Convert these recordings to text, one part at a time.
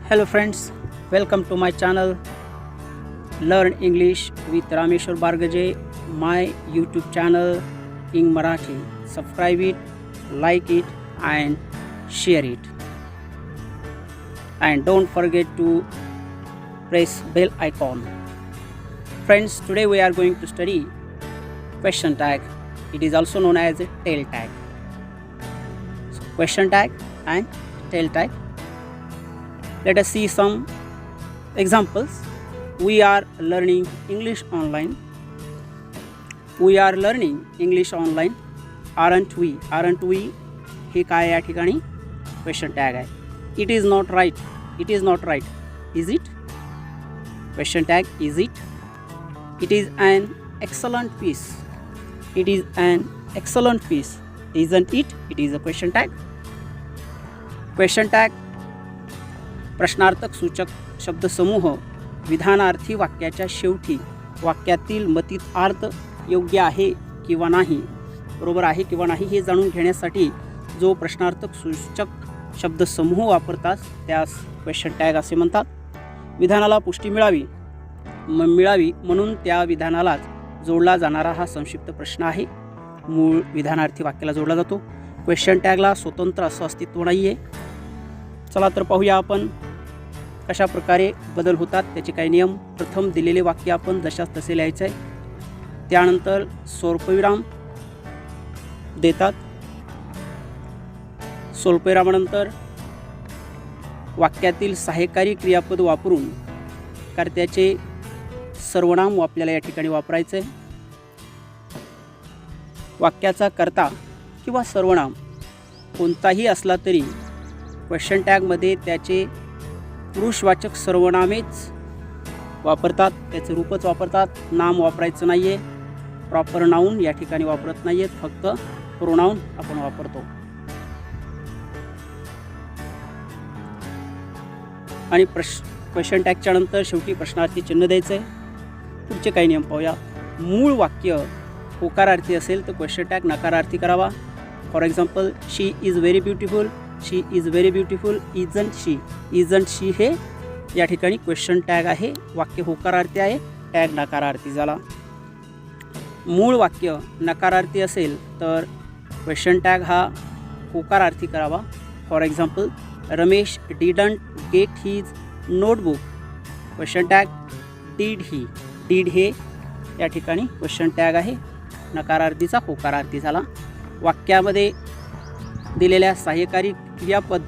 Hello friends, welcome to my channel Learn English with Rameshwar Bargaje, my YouTube channel in Marathi. Subscribe it, like it and share it. And don't forget to press bell icon. Friends, today we are going to study question tag. It is also known as a tail tag. So, question tag and tail tag. Let us see some examples. We are learning English online. We are learning English online. Aren't we? Aren't we? हे काय या ठिकाणी question tag आहे. It is not right. It is not right. Is it? Question tag. Is it? It is an excellent piece. It is an excellent piece. Isn't it? It is a question tag. Question tag. प्रश्नार्थक सूचक शब्दसमूह विधानार्थी वाक्याच्या शेवटी वाक्यातील मथित अर्थ योग्य आहे किंवा नाही, बरोबर आहे किंवा नाही हे जाणून घेण्यासाठी जो प्रश्नार्थक सूचक शब्दसमूह वापरतात त्यास क्वेश्चन टॅग असे म्हणतात. विधानाला पुष्टी मिळावी म्हणून त्या विधानाला जोडला जाणारा हा संक्षिप्त प्रश्न आहे. मूळ विधानार्थी वाक्याला जोडला जातो. क्वेश्चन टॅगला स्वतंत्र असं अस्तित्व नाही आहे. चला तर पाहूया आपण कशा प्रकारे बदल होतात त्याचे काही नियम. प्रथम दिलेले वाक्य आपण जशास तसे लिहायचे आहे. त्यानंतर स्वल्पविराम देतात. स्वल्पविरामानंतर वाक्यातील सहाय्यकारी क्रियापद वापरून कर्त्याचे सर्वनाम आपल्याला या ठिकाणी वापरायचे आहे. वाक्याचा कर्ता किंवा सर्वनाम कोणताही असला तरी क्वेश्चन टॅगमध्ये त्याचे पुरुषवाचक सर्वनामेच वापरतात, त्याचे रूपच वापरतात. नाम वापरायचं नाही आहे. प्रॉपर नाऊन या ठिकाणी वापरत नाही आहेत, फक्त प्रोनाऊन आपण वापरतो. आणि क्वेश्चन टॅगच्या नंतर शेवटी प्रश्नार्थी चिन्ह द्यायचं आहे. पुढचे काही नियम पाहूया. मूळ वाक्य होकारार्थी असेल तर क्वेश्चन टॅग नकारार्थी करावा. For example, she is very beautiful. She is very beautiful. Isn't she. Isn't she हे या ठिकाणी क्वेश्चन टॅग आहे. वाक्य होकारार्थी आहे, टॅग नकारार्थी झाला. मूळ वाक्य नकारार्थी असेल तर क्वेश्चन टॅग हा होकारार्थी करावा. For example, Ramesh didn't get his notebook. Question tag did he. Did हे या ठिकाणी क्वेश्चन टॅग आहे, नकारार्थीचा होकारार्थी झाला. वाक्यामध्ये दिलेल्या सहाय्यकारी क्रियापद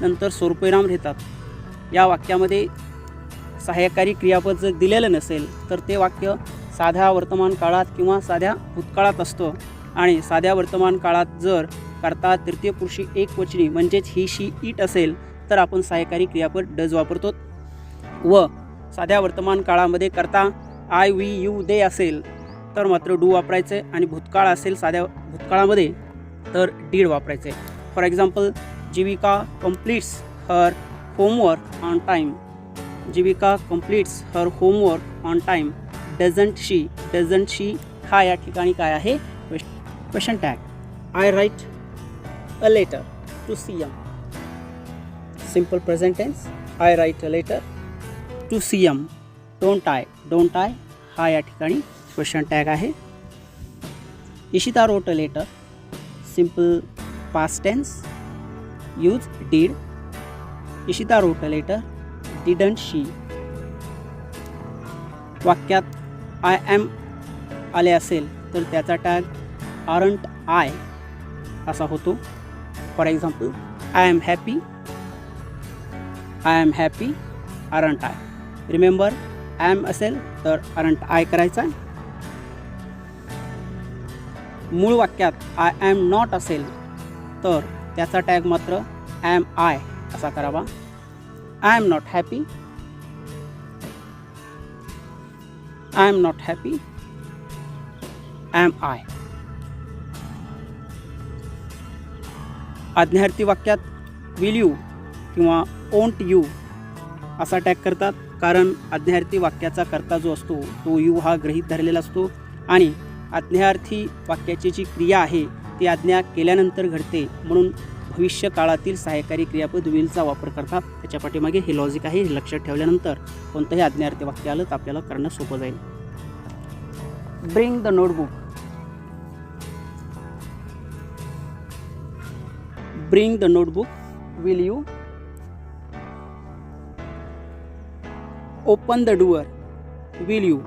नंतर स्वल्पविराम देतात. या वाक्यामध्ये सहाय्यकारी क्रियापद जर दिलेलं नसेल तर ते वाक्य साध्या वर्तमान काळात किंवा साध्या भूतकाळात असतं. आणि साध्या वर्तमान काळात जर कर्ता तृतीय पुरुषी एकवचनी म्हणजेच ही शी इट असेल तर आपण सहाय्यकारी क्रियापद डज वापरतो. व साध्या वर्तमान काळामध्ये कर्ता आय वी यू दे असेल तर मात्र डू वापरायचे. आणि भूतकाळ असेल साध्या भूतकाळामध्ये तर डीड वापरायचे. For example, Jeevika completes her homework on time. Jeevika completes her homework on time. Doesn't she. Doesn't she हा या ठिकाणी काय आहे question tag. I write a letter to CM. Simple present tense. I write a letter to CM. Don't I. Don't I हा या ठिकाणी question tag आहे. Ishita wrote a letter. Simple past tense. Use did. Ishita wrote a letter. Didn't she. वाक्यात I am आले असेल तर त्याचा tag aren't I असा होतो. For example, I am happy. I am happy. aren't I. Remember, am असेल तर aren't I करायचा. मूळ वाक्यात I am not असेल तर त्याचा टॅग मात्र ॲम आय असा करावा. I am not happy. I am not happy. Am I. आज्ञार्थी वाक्यात विल यू किंवा ओंट यू असा टॅग करतात, कारण आज्ञार्थी वाक्याचा कर्ता जो असतो तो यू हा गृहीत धरलेला असतो. आणि आज्ञार्थी वाक्याची जी क्रिया आहे ती आज्ञा केल्यानंतर घडते, म्हणून भविष्य काळातील सहाय्यकारी क्रियापद विलचा वापर करतात. त्याच्या पाठीमागे हे लॉजिक आहे. हे लक्षात ठेवल्यानंतर कोणतंही आज्ञार्थी वाक्य आलं तर आपल्याला करणं सोपं जाईल. Bring the notebook. Bring the notebook. Will you open the door. Will you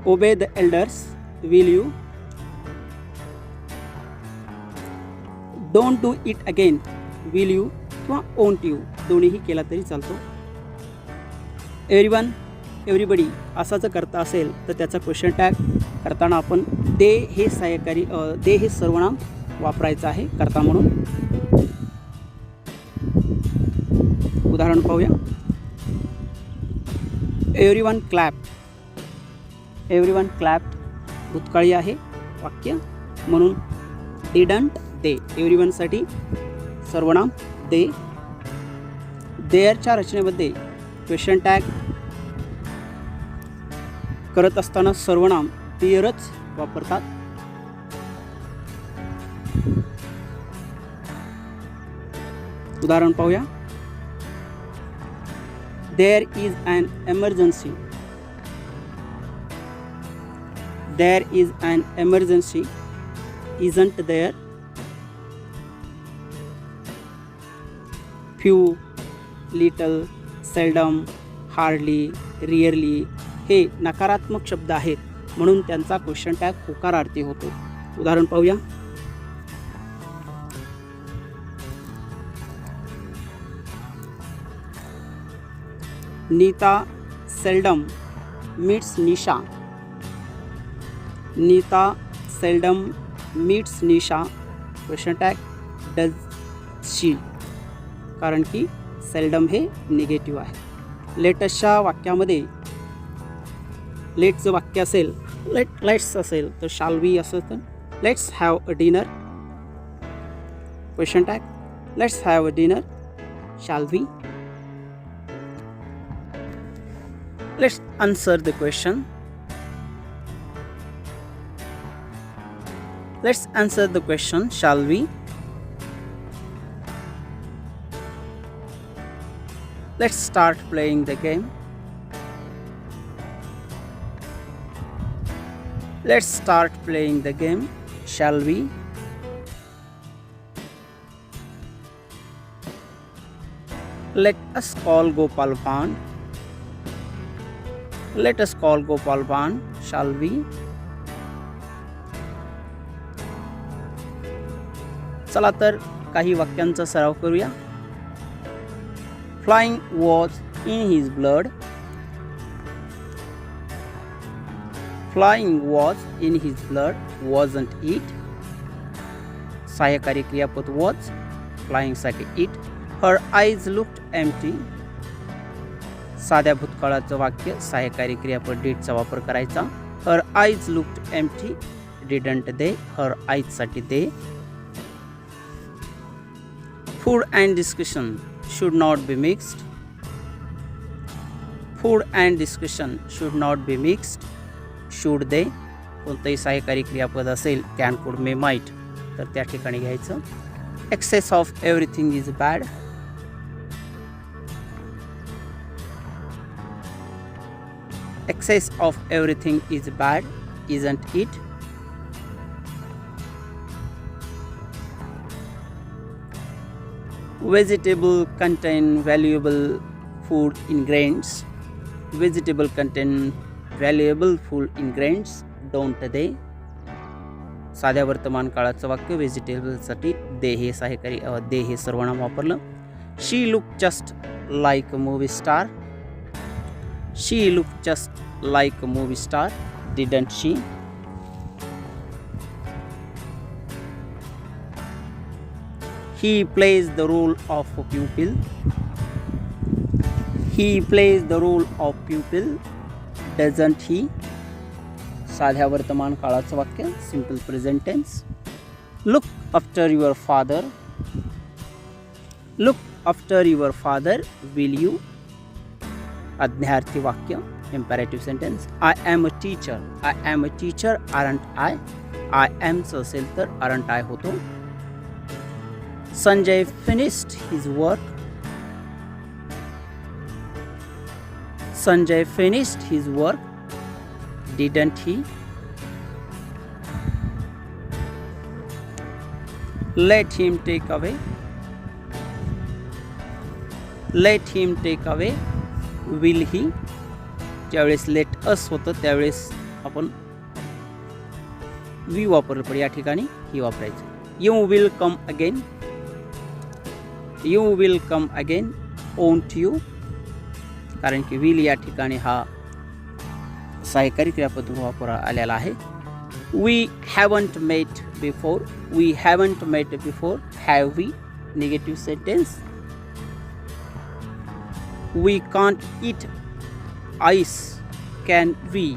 obey the elders. Will you don't do it again. Will you किंवा ओंट यू दोन्हीही केला तरी चालतो. एव्हरीवन, एव्हरीबडी असा जर करता असेल तर त्याचा क्वेश्चन टॅग करताना आपण दे हे सहाय्यकारी दे हे सर्वनाम वापरायचं आहे करता म्हणून. उदाहरण पाहूया. Everyone clap. एव्हरीवन क्लॅप्ड भूतकाळी आहे वाक्य म्हणून डिडंट दे. एव्हरीवनसाठी सर्वनाम दे. देअरच्या रचनेमध्ये क्वेश्चन टॅग करत असताना सर्वनाम देअरच वापरतात. उदाहरण पाहूया. There is an emergency. There is an emergency. Isn't there. Few, little, seldom, hardly, rarely हे नकारात्मक शब्द आहेत म्हणून त्यांचा क्वेश्चन टॅग होकारार्थी होतो. उदाहरण पाहूया. Neeta seldom meets Nisha. Neeta seldom meets Nisha. Question tag does she, कारण की सेल्डम हे निगेटिव्ह आहे. लेटसच्या वाक्यामध्ये लेटचं वाक्य असेल, लेट्स असेल तर शाल वी असं तर let's have a dinner. Question tag let's have a dinner. Shall we. Let's answer the question. Let's answer the question. Shall we. Let's start playing the game. Let's start playing the game. Shall we? Let us call Gopal Band. Let us call Gopal Band. Shall we? चला तर काही वाक्यांचा सराव करूया. Flying was in his blood. Flying was in his blood, wasn't it? सहाय्यकारी क्रियापद was, flying साठी it. Her eyes looked empty. साध्या भूतकाळाचं वाक्य सहाय्यकारी क्रियापद didचा वापर करायचा. Her eyes looked empty, didn't they? Her eyes साठी they. Food and discussion should not be mixed. Food and discussion should not be mixed. Should they? कोणतंही सहाय्यकारी क्रियापद असेल कॅन, कुड, मे, माइट तर त्या ठिकाणी घ्यायचं. Excess of everything is bad. Excess of everything is bad, isn't it? Vegetable contain valuable food ingredients. Vegetable contain valuable food ingredients, don't they? साध्या वर्तमान काळाचं वाक्य व्हेजिटेबलसाठी दे हे सहाय्यकारी दे हे सर्वनाम वापरलं. She look just like a movie star. She look just like a movie star, didn't she? He plays the role of a pupil. He plays the role of pupil, doesn't he? साध्या वर्तमान काळाचं वाक्य simple present tense. Look after your father. Look after your father, will you? आज्ञार्थी वाक्य imperative sentence. I am a teacher. I am a teacher aren't I. आय ॲमचं असेल तर आरंट आय होतो. Sanjay finished his work. Sanjay finished his work, didn't he? Let him take away. Let him take away. Will he? ज्यावेळेस let us होतं त्यावेळेस आपण we वापरलं, पण या ठिकाणी he वापरायचं. You will come again. You will come again. Won't you? कारण की विल या ठिकाणी हा सहाय्यकारी क्रियापद वापरा आलेला आहे. We haven't met before. We haven't met before. Have we negative sentence. We can't eat ice. Can we.